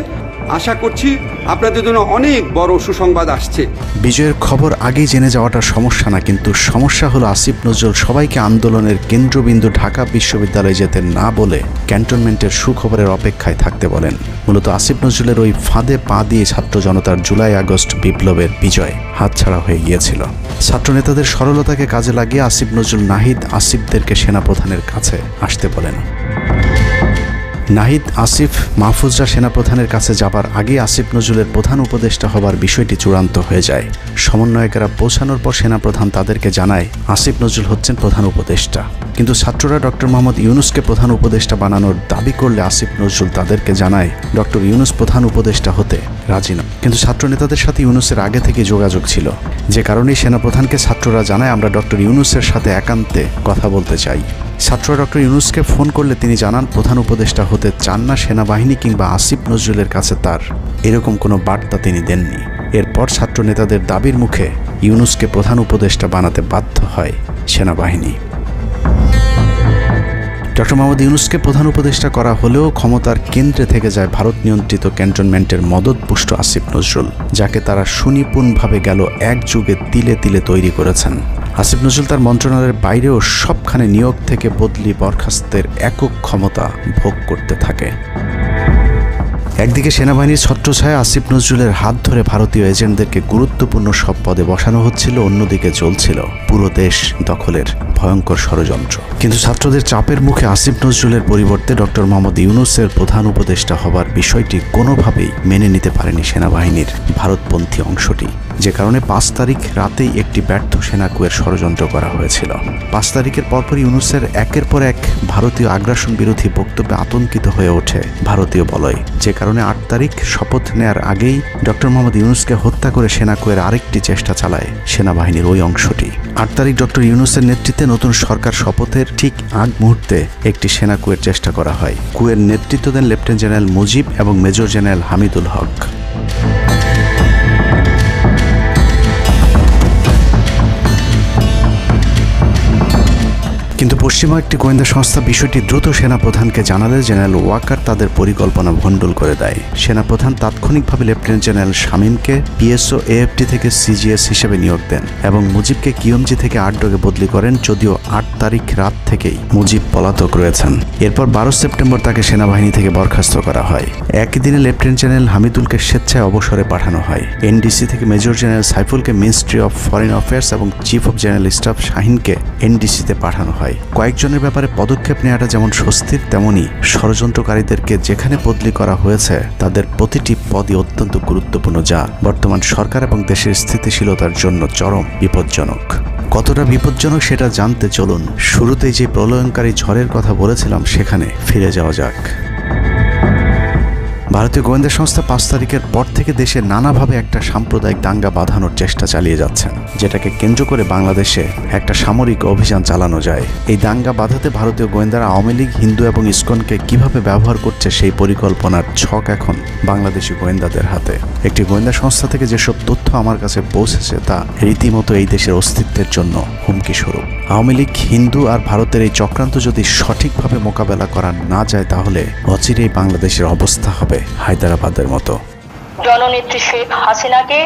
আশা করছি আপনাদের জন্য অনেক বড় সুসংবাদ আসছে। বিজয়ের খবর আগেই জেনে যাওয়াটা সমস্যা না, কিন্তু সমস্যা হলো আসিফ নজরুল সবাইকে আন্দোলনের কেন্দ্রবিন্দু ঢাকা বিশ্ববিদ্যালয়ে যেতে না বলে ক্যান্টনমেন্টের সুখবরের অপেক্ষায় থাকতে বলেন। মূলত আসিফ নজরুলের ওই ফাঁদে পা দিয়ে ছাত্র জনতার জুলাই আগস্ট বিপ্লবের বিজয় হাতছাড়া হয়ে গিয়েছিল। ছাত্র নেতাদের সরলতাকে কাজে লাগিয়ে আসিফ নজরুল নাহিদ আসিফদেরকে সেনাপ্রধানের কাছে আসতে বলেন। নাহিদ, আসিফ, মাহফুজরা সেনাপ্রধানের কাছে যাবার আগে আসিফ নজরুলের প্রধান উপদেষ্টা হবার বিষয়টি চূড়ান্ত হয়ে যায়। সমন্বয়কেরা পৌঁছানোর পর সেনাপ্রধান তাদেরকে জানায় আসিফ নজরুল হচ্ছেন প্রধান উপদেষ্টা, কিন্তু ছাত্ররা ডক্টর মোহাম্মদ ইউনুসকে প্রধান উপদেষ্টা বানানোর দাবি করলে আসিফ নজরুল তাদেরকে জানায় ডক্টর ইউনুস প্রধান উপদেষ্টা হতে রাজি না। কিন্তু ছাত্র নেতাদের সাথে ইউনুসের আগে থেকে যোগাযোগ ছিল, যে কারণেই সেনাপ্রধানকে ছাত্ররা জানায় আমরা ডক্টর ইউনুসের সাথে একান্তে কথা বলতে চাই। ছাত্ররা ডক্টর ইউনুসকে ফোন করলে তিনি জানান প্রধান উপদেষ্টা হতে চান না সেনাবাহিনী কিংবা আসিফ নজরুলের কাছে তার এরকম কোনো বার্তা তিনি দেননি। এরপর ছাত্র নেতাদের দাবির মুখে ইউনুসকে প্রধান উপদেষ্টা বানাতে বাধ্য হয় সেনাবাহিনী। ডক্টর মোহাম্মদ ইউনূসকে প্রধান উপদেষ্টা করা হলেও ক্ষমতার কেন্দ্রে থেকে যায় ভারত নিয়ন্ত্রিত ক্যান্টনমেন্টের মদতপুষ্ট আসিফ নজরুল, যাকে তারা সুনিপুণভাবে গেল এক যুগে তিলে তিলে তৈরি করেছেন। আসিফ নজরুল তার মন্ত্রণালয়ের বাইরেও সবখানে নিয়োগ থেকে বদলি বরখাস্তের একক ক্ষমতা ভোগ করতে থাকে। একদিকে সেনাবাহিনীর ছত্রছায়া আসিফ নজরুলের হাত ধরে ভারতীয় এজেন্টদেরকে গুরুত্বপূর্ণ সব পদে বসানো হচ্ছিল, অন্যদিকে চলছিল পুরো দেশ দখলের ভয়ঙ্কর ষড়যন্ত্র। কিন্তু ছাত্রদের চাপের মুখে আসিফ নজরুলের পরিবর্তে ডক্টর মোহাম্মদ ইউনূসের প্রধান উপদেষ্টা হবার বিষয়টি কোনোভাবেই মেনে নিতে পারেনি সেনাবাহিনীর ভারতপন্থী অংশটি, যে কারণে 5 তারিখ রাতেই একটি ব্যর্থ সেনা কুয়ের ষড়যন্ত্র করা হয়েছিল। 5 তারিখের পরপরই ইউনূসের একের পর এক ভারতীয় আগ্রাসন বিরোধী বক্তব্যে আতঙ্কিত হয়ে ওঠে ভারতীয় বলয়, যে কারণে 8 তারিখ শপথ নেয়ার আগেই ডক্টর মোহাম্মদ ইউনূসকে হত্যা করে সেনা কুয়ের আরেকটি চেষ্টা চালায় সেনাবাহিনীর ওই অংশটি। 8 তারিখ ডক্টর ইউনূসের নেতৃত্বে নতুন সরকার শপথের ঠিক আগ মুহূর্তে একটি সেনা কুয়ের চেষ্টা করা হয়। কুয়ের নেতৃত্ব দেন লেফটেন্যান্ট জেনারেল মুজিব এবং মেজর জেনারেল হামিদুল হক। কিন্তু পশ্চিমা একটি গোয়েন্দা সংস্থা বিষয়টি দ্রুত সেনাপ্রধানকে জানালে জেনারেল ওয়াকার তাদের পরিকল্পনা ভণ্ডুল করে দেয়। সেনাপ্রধান তাৎক্ষণিকভাবে লেফটেন্যান্ট জেনারেল শামীমকে পিএসও এএফটি থেকে সিজিএস হিসেবে নিয়োগ দেন এবং মুজিবকে কিউএমজি থেকে আটডগে বদলি করেন, যদিও 8 তারিখ রাত থেকেই মুজিব পলাতক রয়েছেন। এরপর 12 সেপ্টেম্বর তাকে সেনাবাহিনী থেকে বরখাস্ত করা হয়। একই দিনে লেফটেন্যান্ট জেনারেল হামিদুলকে স্বেচ্ছায় অবসরে পাঠানো হয়। এনডিসি থেকে মেজর জেনারেল সাইফুলকে মিনিস্ট্রি অফ ফরেন অ্যাফেয়ার্স এবং চিফ অফ জেনারেল স্টাফ শাহিনকে এনডিসিতে পাঠানো হয়। কয়েকজনের ব্যাপারে পদক্ষেপ নেওয়াটা যেমন স্বস্তির, তেমনই ষড়যন্ত্রকারীদেরকে যেখানে বদলি করা হয়েছে তাদের প্রতিটি পদই অত্যন্ত গুরুত্বপূর্ণ, যা বর্তমান সরকার এবং দেশের স্থিতিশীলতার জন্য চরম বিপজ্জনক। কতটা বিপজ্জনক সেটা জানতে চলুন শুরুতেই যে প্রলয়ঙ্কারী ঝড়ের কথা বলেছিলাম সেখানে ফিরে যাওয়া যাক। ভারতীয় গোয়েন্দা সংস্থা 5 তারিখের পর থেকে দেশে নানাভাবে একটা সাম্প্রদায়িক দাঙ্গা বাঁধানোর চেষ্টা চালিয়ে যাচ্ছেন, যেটাকে কেন্দ্র করে বাংলাদেশে একটা সামরিক অভিযান চালানো যায়। এই দাঙ্গা বাঁধাতে ভারতীয় গোয়েন্দারা আওয়ামী লীগ, হিন্দু এবং ইসকনকে কিভাবে ব্যবহার করছে সেই পরিকল্পনার ছক এখন বাংলাদেশি গোয়েন্দাদের হাতে। একটি গোয়েন্দা সংস্থা থেকে যেসব তথ্য আমার কাছে পৌঁছেছে তা রীতিমতো এই দেশের অস্তিত্বের জন্য হুমকি স্বরূপ। আওয়ামী লীগ, হিন্দু আর ভারতের এই চক্রান্ত যদি সঠিকভাবে মোকাবেলা করা না যায় তাহলে অচিরেই বাংলাদেশের অবস্থা হবে হায়দ্রাবাদের মতো। জননেত্রী শেখ হাসিনাকে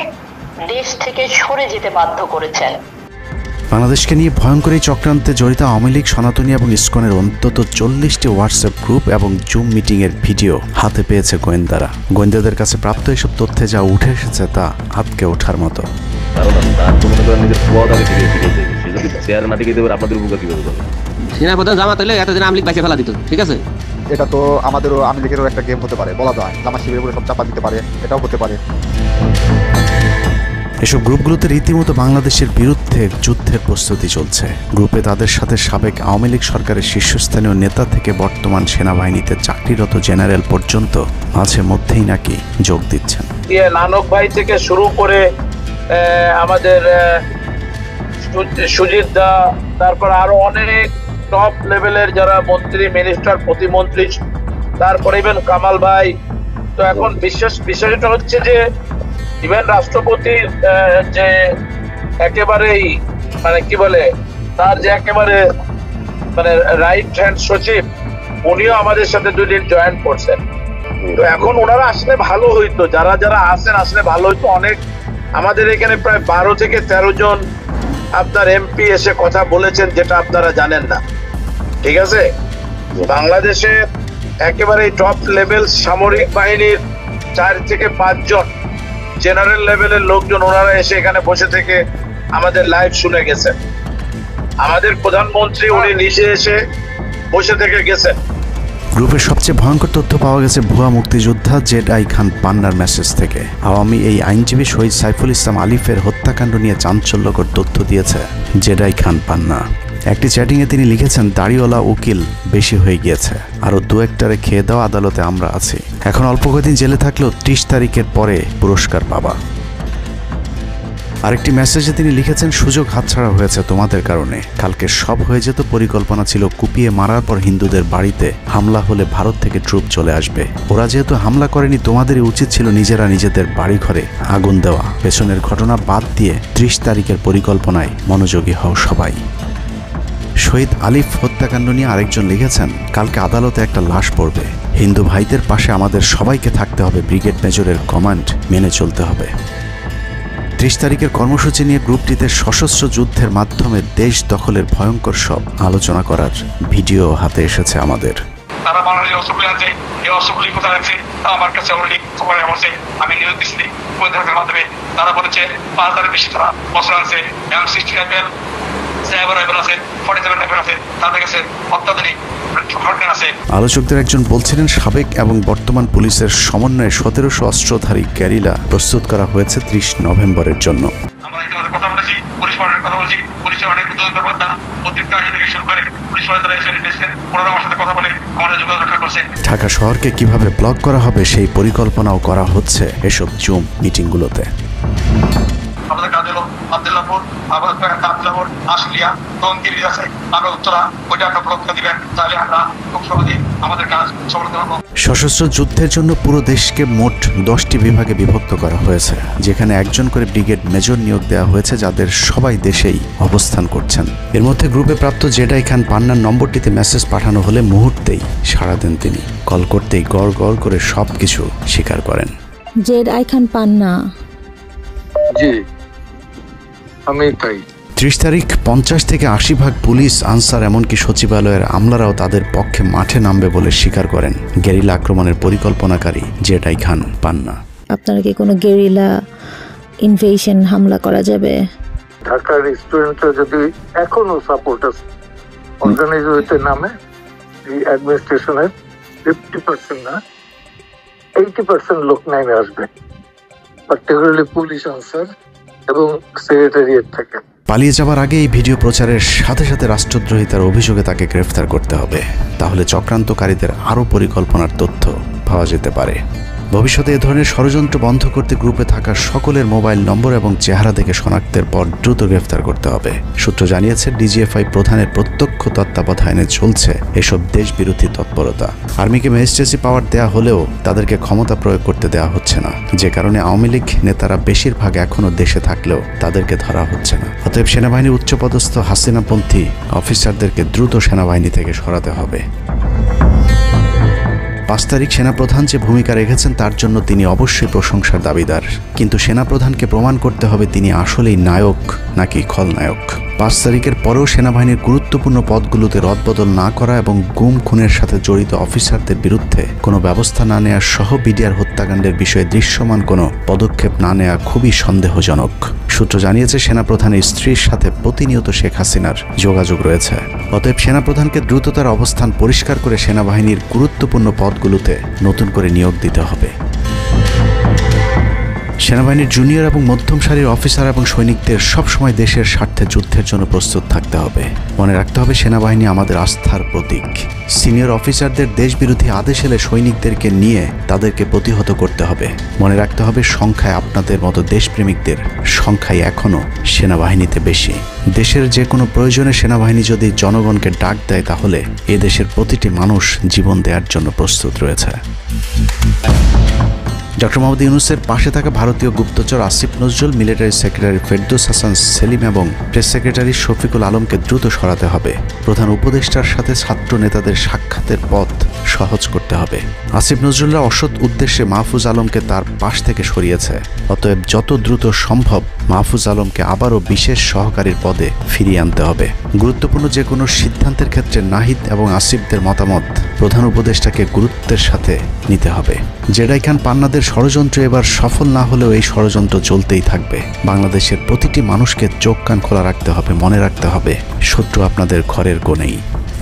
দেশ থেকে সরে যেতে বাধ্য করেছেন। বাংলাদেশকে নিয়ে ভয়ঙ্কর এই চক্রান্তে জড়িত আওয়ামী লীগ, সনাতনী এবং ইসকনের অন্তত 40টি হোয়াটসঅ্যাপ গ্রুপ এবং জুম মিটিংয়ের ভিডিও হাতে পেয়েছে গোয়েন্দারা। গোয়েন্দাদের কাছে প্রাপ্ত এসব তথ্যে যা উঠে এসেছে তা আটকে ওঠার মতো। সেনাপ্রধান জামাত হলে এতদিন আওয়ামী লীগ বাইকে ফেলা দিত, ঠিক আছে? এটা তো আমাদেরও আওয়ামী লীগেরও একটা গেম হতে পারে, বলা যায় জামাত শিবিরের উপরে সব চাপা দিতে পারে, এটাও হতে পারে। এসব গ্রুপগুলোতে রীতিমতো বাংলাদেশের বিরুদ্ধে যুদ্ধের প্রস্তুতি চলছে। গ্রুপে তাদের সাথে সাবেক আওয়ামী লীগ সরকারের শীর্ষস্থানীয় নেতা থেকে বর্তমান সেনাবাহিনীতে চাকরিরত জেনারেল পর্যন্ত মাঝে মধ্যেই নাকি যোগ দিচ্ছেন। নানক ভাই থেকে শুরু করে আমাদের সুজিত দা, তারপর আরো অনেক টপ লেভেলের যারা মন্ত্রী, মিনিস্টার, প্রতিমন্ত্রী, তারপরে ইভেন কামাল ভাই। তো এখন বিষয়টা হচ্ছে যে ইভেন রাষ্ট্রপতির যে একেবারেই মানে কি বলে তার যে একেবারে মানে রাইট হ্যান্ড সচিব, উনিও আমাদের সাথে 2 দিন জয়েন করছেন। তো এখন ওনারা আসলে ভালো হইতো, যারা যারা আসেন আসলে ভালো হইতো। অনেক আমাদের এখানে প্রায় 12 থেকে 13 জন আপনার এমপি এসে কথা বলেছেন, যেটা আপনারা জানেন না, ঠিক আছে? বাংলাদেশে একেবারে টপ লেভেল সামরিক বাহিনীর 4 থেকে 5 জন জেনারেল লেভেলের লোকজন ওনারা এসে এখানে বসে থেকে আমাদের লাইভ শুনে গেছেন। আমাদের প্রধানমন্ত্রী উনি নিচে এসে বসে থেকে গেছেন। গ্রুপের সবচেয়ে ভয়ঙ্কর তথ্য পাওয়া গেছে ভুয়া মুক্তিযোদ্ধা জেডআই খান পান্নার মেসেজ থেকে। আওয়ামী এই আইনজীবী শহীদ সাইফুল ইসলাম আলিফের হত্যাকাণ্ড নিয়ে চাঞ্চল্যকর তথ্য দিয়েছে জেডআই খান পান্না। একটি চ্যাটিংয়ে তিনি লিখেছেন, দাড়িওয়ালা উকিল বেশি হয়ে গিয়েছে, আরও 2-1টারে খেয়ে দাও, আদালতে আমরা আছি, এখন অল্প কয়েকদিন জেলে থাকলেও 30 তারিখের পরে পুরস্কার পাবা। আরেকটি মেসেজে তিনি লিখেছেন, সুযোগ হাতছাড়া হয়েছে তোমাদের কারণে, কালকে সব হয়ে যেত। পরিকল্পনা ছিল কুপিয়ে মারার পর হিন্দুদের বাড়িতে হামলা হলে ভারত থেকে ট্রুপ চলে আসবে। ওরা যেহেতু হামলা করেনি, তোমাদেরই উচিত ছিল নিজেরা নিজেদের বাড়িঘরে আগুন দেওয়া। পেছনের ঘটনা বাদ দিয়ে 30 তারিখের পরিকল্পনায় মনোযোগী হও সবাই। শহীদ আলিফ হত্যাকাণ্ড নিয়ে আরেকজন লিখেছেন, কালকে আদালতে একটা লাশ পড়বে। হিন্দু ভাইদের পাশে আমাদের সবাইকে থাকতে হবে, ব্রিগেড মেজরের কমান্ড মেনে চলতে হবে। 30 তারিখের কর্মসূচি নিয়ে গ্রুপটিতে সশস্ত্র যুদ্ধের মাধ্যমে দেশ দখলের ভয়ঙ্কর সব আলোচনা করার ভিডিও হাতে এসেছে আমাদের। তারা বাঙালির অস্ত্রগুলি আছে, এই অস্ত্রগুলি কোথায় আছে তা আমার কাছে অলরেডি খবর আছে। আমি নিউজ দিচ্ছি প্রধানের মাধ্যমে। তারা বলেছে 5000-এর বেশি তারা অস্ত্র আনছে, M60 রাইফেল, সাইবার রাইফেল আছে, 47 রাইফেল আছে, তাদের কাছে অত্যাধুনিক হটগান আছে। আলোচকদের একজন বলছিলেন, সাবেক এবং বর্তমান পুলিশের সমন্বয়ে 1700 অস্ত্রধারী গ্যারিলা প্রস্তুত করা হয়েছে 30 নভেম্বরের জন্য। আমরা ইতিমধ্যে কথা বলেছি, পুলিশ পার্টির কথা বলছি, পুলিশের অনেক উদ্যোগতা অতিরিক্ত আইন থেকে শুরু করে পুলিশ পার্টিরা এসে এসেছেন, ওনারা আমার সাথে কথা বলে আমাদের যোগাযোগ রক্ষা করছে। ঢাকা শহরকে কিভাবে ব্লক করা হবে সেই পরিকল্পনাও করা হচ্ছে এসব জুম মিটিংগুলোতে। আমাদের কাজ হলো আব্দুল্লাহপুর, আব্দুল্লাহপুর, আশুলিয়া, টঙ্গী আছে, আমরা উত্তরা ওইটা একটা ব্লক দিবেন, তাহলে আমরা খুব সহজেই আমাদের কাজ সফল করব। সশস্ত্র যুদ্ধের জন্য পুরো দেশকে মোট 10টি বিভাগে বিভক্ত করা হয়েছে, যেখানে একজন করে ব্রিগেড মেজর নিয়োগ দেওয়া হয়েছে, যাদের সবাই দেশেই অবস্থান করছেন। এর মধ্যে গ্রুপে প্রাপ্ত জেডাই খান পান্নার নম্বরটিতে মেসেজ পাঠানো হলে মুহূর্তেই সাড়া দেন তিনি। কল করতেই গড় গড় করে সবকিছু স্বীকার করেন। জেডাই খান পান্না, জি আমি তাই। 30 তারিখ 50 থেকে 80 ভাগ পুলিশ, আনসার, এমনকি সচিবালয়ের আমলারাও তাদের পক্ষে মাঠে নামবে বলে স্বীকার করেন গেরিলা আক্রমণের পরিকল্পনাকারী জেডাই খান পান্না। আপনারা কি কোনো গেরিলা ইনভেশন হামলা করা যাবে? ঢাকার স্টুডেন্টরা যদি এখনো সাপোর্টার্স অর্গানাইজ হইতে নামে, এই অ্যাডমিনিস্ট্রেশনের 50% না 80% লোক নেমে আসবে, পার্টিকুলারলি পুলিশ, আনসার এবং সেক্রেটারিয়েট থেকে। পালিয়ে যাওয়ার আগে এই ভিডিও প্রচারের সাথে সাথে রাষ্ট্রদ্রোহিতার অভিযোগে তাকে গ্রেফতার করতে হবে, তাহলে চক্রান্তকারীদের আরও পরিকল্পনার তথ্য পাওয়া যেতে পারে। ভবিষ্যতে এ ধরনের ষড়যন্ত্র বন্ধ করতে গ্রুপে থাকা সকলের মোবাইল নম্বর এবং চেহারা দেখে শনাক্তের পর দ্রুত গ্রেফতার করতে হবে। সূত্র জানিয়েছে, ডিজিএফআই প্রধানের প্রত্যক্ষ তত্ত্বাবধানে চলছে এসব দেশবিরোধী তৎপরতা। আর্মিকে ম্যাজিস্ট্রেসি পাওয়ার দেয়া হলেও তাদেরকে ক্ষমতা প্রয়োগ করতে দেওয়া হচ্ছে না, যে কারণে আওয়ামী লীগ নেতারা বেশিরভাগ এখনও দেশে থাকলেও তাদেরকে ধরা হচ্ছে না। অতএব সেনাবাহিনীর উচ্চপদস্থ হাসিনাপন্থী অফিসারদেরকে দ্রুত সেনাবাহিনী থেকে সরাতে হবে। 5 তারিখ সেনাপ্রধান যে ভূমিকা রেখেছেন তার জন্য তিনি অবশ্যই প্রশংসার দাবিদার, কিন্তু সেনাপ্রধানকে প্রমাণ করতে হবে তিনি আসলেই নায়ক নাকি খলনায়ক। 5 তারিখের পরেও সেনাবাহিনীর গুরুত্বপূর্ণ পদগুলোতে রদবদল না করা এবং গুম খুনের সাথে জড়িত অফিসারদের বিরুদ্ধে কোনো ব্যবস্থা না নেওয়া সহ বিডিআর হত্যাকাণ্ডের বিষয়ে দৃশ্যমান কোনো পদক্ষেপ না নেওয়া খুবই সন্দেহজনক। সূত্র জানিয়েছে, সেনাপ্রধানের স্ত্রীর সাথে প্রতিনিয়ত শেখ হাসিনার যোগাযোগ রয়েছে। অতএব সেনাপ্রধানকে দ্রুত তার অবস্থান পরিষ্কার করে সেনাবাহিনীর গুরুত্বপূর্ণ পদগুলোতে নতুন করে নিয়োগ দিতে হবে। সেনাবাহিনীর জুনিয়র এবং মধ্যম সারির অফিসার এবং সৈনিকদের সবসময় দেশের স্বার্থে যুদ্ধের জন্য প্রস্তুত থাকতে হবে। মনে রাখতে হবে, সেনাবাহিনী আমাদের আস্থার প্রতীক। সিনিয়র অফিসারদের দেশবিরোধী আদেশ এলে সৈনিকদেরকে নিয়ে তাদেরকে প্রতিহত করতে হবে। মনে রাখতে হবে, সংখ্যায় আপনাদের মতো দেশপ্রেমিকদের সংখ্যাই এখনও সেনাবাহিনীতে বেশি। দেশের যে কোনো প্রয়োজনে সেনাবাহিনী যদি জনগণকে ডাক দেয়, তাহলে এ দেশের প্রতিটি মানুষ জীবন দেওয়ার জন্য প্রস্তুত রয়েছে। ডক্টর মোহাম্মদ ইউনূসের পাশে থাকা ভারতীয় গুপ্তচর আসিফ নজরুল, মিলিটারি সেক্রেটারি ফেরদৌস হাসান সেলিম এবং প্রেস সেক্রেটারি শফিকুল আলমকে দ্রুত সরাতে হবে। প্রধান উপদেষ্টার সাথে ছাত্র নেতাদের সাক্ষাতের পথ সহজ করতে হবে। আসিফ নজরুলরা অসৎ উদ্দেশ্যে মাহফুজ আলমকে তার পাশ থেকে সরিয়েছে। অতএব যত দ্রুত সম্ভব মাহফুজ আলমকে আবারও বিশেষ সহকারীর পদে ফিরিয়ে আনতে হবে। গুরুত্বপূর্ণ যে কোনো সিদ্ধান্তের ক্ষেত্রে নাহিদ এবং আসিফদের মতামত প্রধান উপদেষ্টাকে গুরুত্বের সাথে নিতে হবে। জেডাই খান পান্নাদের ষড়যন্ত্র এবার সফল না হলেও এই ষড়যন্ত্র চলতেই থাকবে। বাংলাদেশের প্রতিটি মানুষকে চোখ কান খোলা রাখতে হবে, মনে রাখতে হবে, শত্রু আপনাদের ঘরের কোণেই।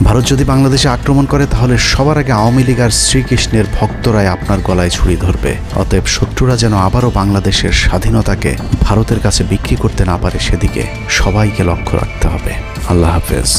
ভারত যদি বাংলাদেশে আক্রমণ করে, তাহলে সবার আগে আওয়ামী লীগ আর শ্রীকৃষ্ণের ভক্তরাই আপনার গলায় ছুরি ধরবে। অতএব শত্রুরা যেন আবারও বাংলাদেশের স্বাধীনতাকে ভারতের কাছে বিক্রি করতে না পারে, সেদিকে সবাইকে লক্ষ্য রাখতে হবে। আল্লাহ হাফেজ।